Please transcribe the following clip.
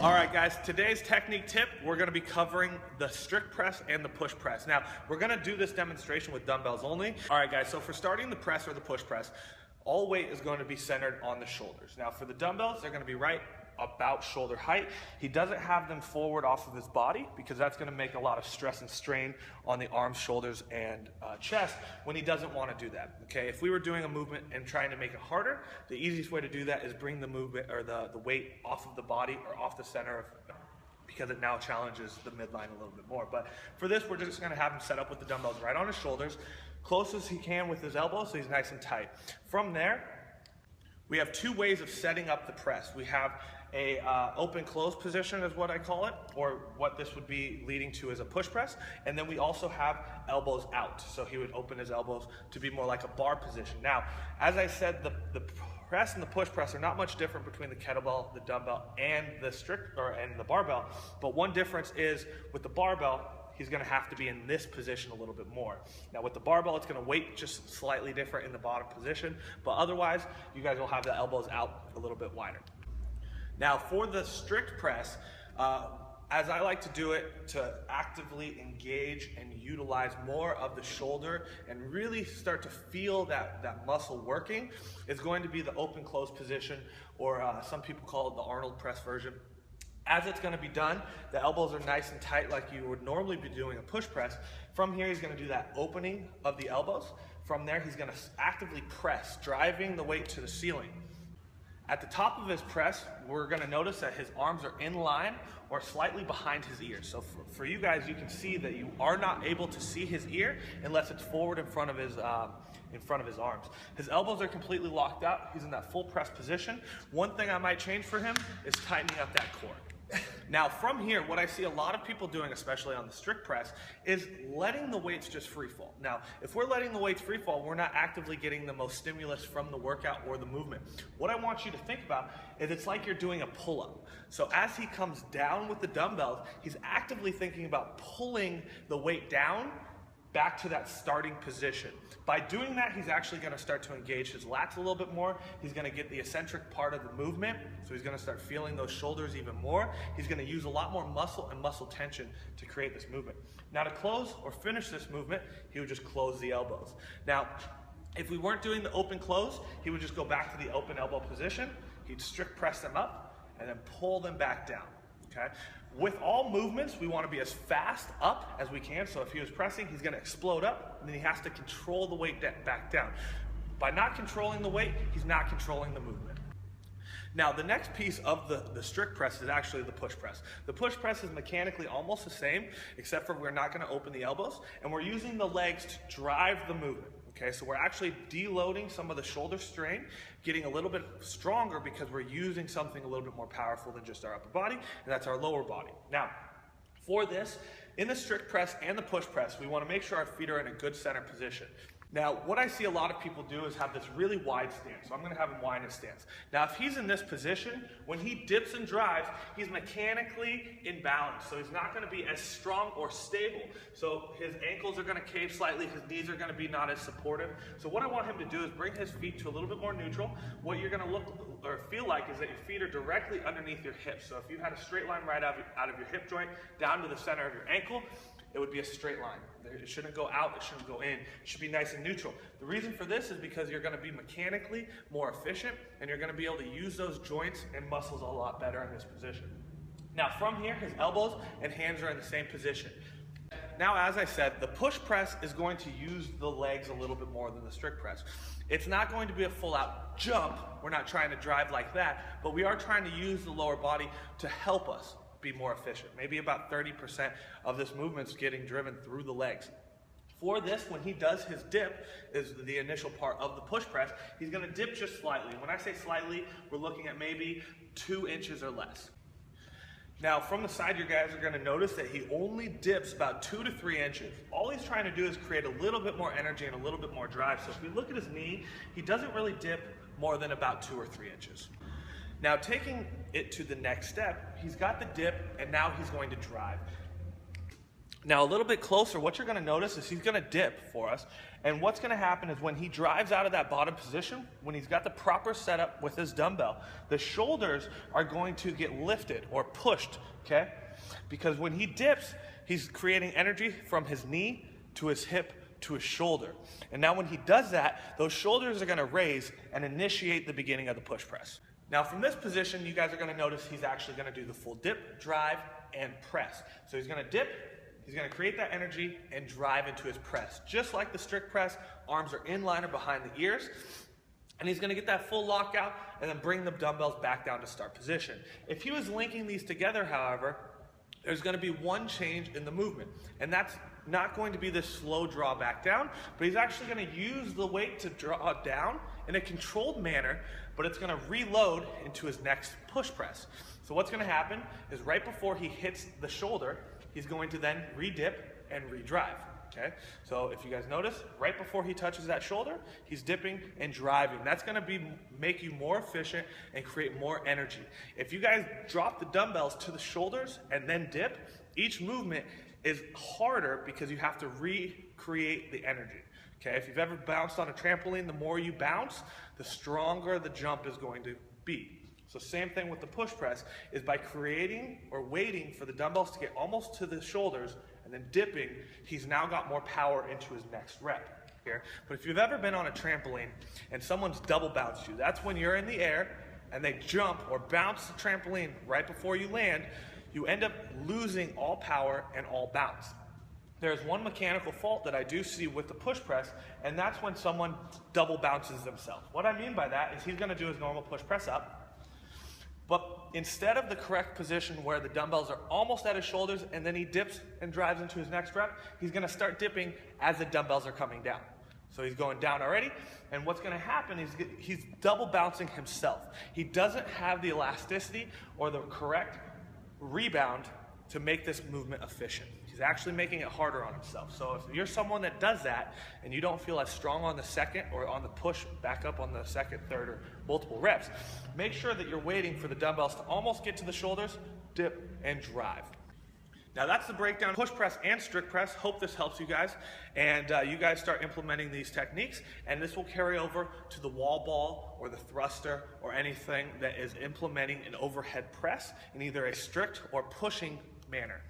All right, guys, today's technique tip, we're gonna be covering the strict press and the push press. Now, we're gonna do this demonstration with dumbbells only. All right, guys, so for starting the press or the push press, all weight is going to be centered on the shoulders. Now, for the dumbbells, they're gonna be right about shoulder height. He doesn't have them forward off of his body because that's gonna make a lot of stress and strain on the arms, shoulders, and chest when he doesn't wanna do that, okay? If we were doing a movement and trying to make it harder, the easiest way to do that is bring the movement or the weight off of the body or off the center of, because it now challenges the midline a little bit more. But for this, we're just gonna have him set up with the dumbbells right on his shoulders, close as he can with his elbows so he's nice and tight. From there, we have two ways of setting up the press. We have a open-close position is what I call it, or what this would be leading to is a push press. And then we also have elbows out. So he would open his elbows to be more like a bar position. Now, as I said, the press and the push press are not much different between the kettlebell, the dumbbell, and the barbell. But one difference is with the barbell, he's gonna have to be in this position a little bit more. Now with the barbell, it's gonna weight just slightly different in the bottom position, but otherwise, you guys will have the elbows out a little bit wider. Now for the strict press, as I like to do it, to actively engage and utilize more of the shoulder and really start to feel that muscle working, is going to be the open-close position, or some people call it the Arnold press version. As it's gonna be done, the elbows are nice and tight like you would normally be doing a push press. From here, he's gonna do that opening of the elbows. From there, he's gonna actively press, driving the weight to the ceiling. At the top of his press, we're gonna notice that his arms are in line or slightly behind his ears. So for you guys, you can see that you are not able to see his ear unless it's forward in front of his arms. His elbows are completely locked out. He's in that full press position. One thing I might change for him is tightening up that core. Now from here, what I see a lot of people doing, especially on the strict press, is letting the weights just free fall. Now, if we're letting the weights free fall, we're not actively getting the most stimulus from the workout or the movement. What I want you to think about is it's like you're doing a pull-up. So as he comes down with the dumbbells, he's actively thinking about pulling the weight down back to that starting position. By doing that, he's actually gonna start to engage his lats a little bit more. He's gonna get the eccentric part of the movement, so he's gonna start feeling those shoulders even more. He's gonna use a lot more muscle and muscle tension to create this movement. Now to close or finish this movement, he would just close the elbows. Now, if we weren't doing the open close, he would just go back to the open elbow position. He'd strict press them up and then pull them back down, okay? With all movements, we want to be as fast up as we can. So if he was pressing, he's going to explode up, and then he has to control the weight back down. By not controlling the weight, he's not controlling the movement. Now, the next piece of the strict press is actually the push press. The push press is mechanically almost the same, except for we're not going to open the elbows, and we're using the legs to drive the movement. Okay, so we're actually deloading some of the shoulder strain, getting a little bit stronger because we're using something a little bit more powerful than just our upper body, and that's our lower body. Now, for this, in the strict press and the push press, we want to make sure our feet are in a good center position. Now, what I see a lot of people do is have this really wide stance. So I'm gonna have him wide in his stance. Now, if he's in this position, when he dips and drives, he's mechanically imbalanced. So he's not gonna be as strong or stable. So his ankles are gonna cave slightly, his knees are gonna be not as supportive. So what I want him to do is bring his feet to a little bit more neutral. What you're gonna look or feel like is that your feet are directly underneath your hips. So if you had a straight line right out of your hip joint down to the center of your ankle, it would be a straight line. It shouldn't go out, it shouldn't go in. It should be nice and neutral. The reason for this is because you're gonna be mechanically more efficient and you're gonna be able to use those joints and muscles a lot better in this position. Now from here, his elbows and hands are in the same position. Now, as I said, the push press is going to use the legs a little bit more than the strict press. It's not going to be a full out jump. We're not trying to drive like that, but we are trying to use the lower body to help us be more efficient. Maybe about 30% of this movement's getting driven through the legs. For this, when he does his dip, is the initial part of the push press, he's gonna dip just slightly. When I say slightly, we're looking at maybe 2 inches or less. Now, from the side, you guys are gonna notice that he only dips about 2 to 3 inches. All he's trying to do is create a little bit more energy and a little bit more drive. So if we look at his knee, he doesn't really dip more than about 2 or 3 inches. Now, taking it to the next step, he's got the dip, and now he's going to drive. Now a little bit closer, what you're gonna notice is he's gonna dip for us. And what's gonna happen is when he drives out of that bottom position, when he's got the proper setup with his dumbbell, the shoulders are going to get lifted or pushed, okay? Because when he dips, he's creating energy from his knee to his hip to his shoulder. And now when he does that, those shoulders are gonna raise and initiate the beginning of the push press. Now from this position, you guys are gonna notice he's actually gonna do the full dip, drive, and press. So he's gonna dip, he's gonna create that energy and drive into his press. Just like the strict press, arms are in line or behind the ears, and he's gonna get that full lockout and then bring the dumbbells back down to start position. If he was linking these together, however, there's gonna be one change in the movement, and that's not going to be this slow draw back down, but he's actually gonna use the weight to draw down in a controlled manner, but it's gonna reload into his next push press. So what's gonna happen is right before he hits the shoulder, he's going to then re-dip and re-drive, okay? So if you guys notice, right before he touches that shoulder, he's dipping and driving. That's gonna make you more efficient and create more energy. If you guys drop the dumbbells to the shoulders and then dip, each movement is harder because you have to recreate the energy. Okay, if you've ever bounced on a trampoline, the more you bounce, the stronger the jump is going to be. So same thing with the push press, is by creating or waiting for the dumbbells to get almost to the shoulders and then dipping, he's now got more power into his next rep here. But if you've ever been on a trampoline and someone's double bounced you, that's when you're in the air and they jump or bounce the trampoline right before you land, you end up losing all power and all bounce. There's one mechanical fault that I do see with the push press, and that's when someone double bounces themselves. What I mean by that is he's gonna do his normal push press up, but instead of the correct position where the dumbbells are almost at his shoulders and then he dips and drives into his next rep, he's gonna start dipping as the dumbbells are coming down. So he's going down already, and what's gonna happen is he's double bouncing himself. He doesn't have the elasticity or the correct rebound to make this movement efficient. He's actually making it harder on himself. So if you're someone that does that and you don't feel as strong on the second or on the push back up on the second, third, or multiple reps, make sure that you're waiting for the dumbbells to almost get to the shoulders, dip, and drive. Now that's the breakdown, push press and strict press. Hope this helps you guys, and you guys start implementing these techniques, and this will carry over to the wall ball or the thruster or anything that is implementing an overhead press in either a strict or pushing manner.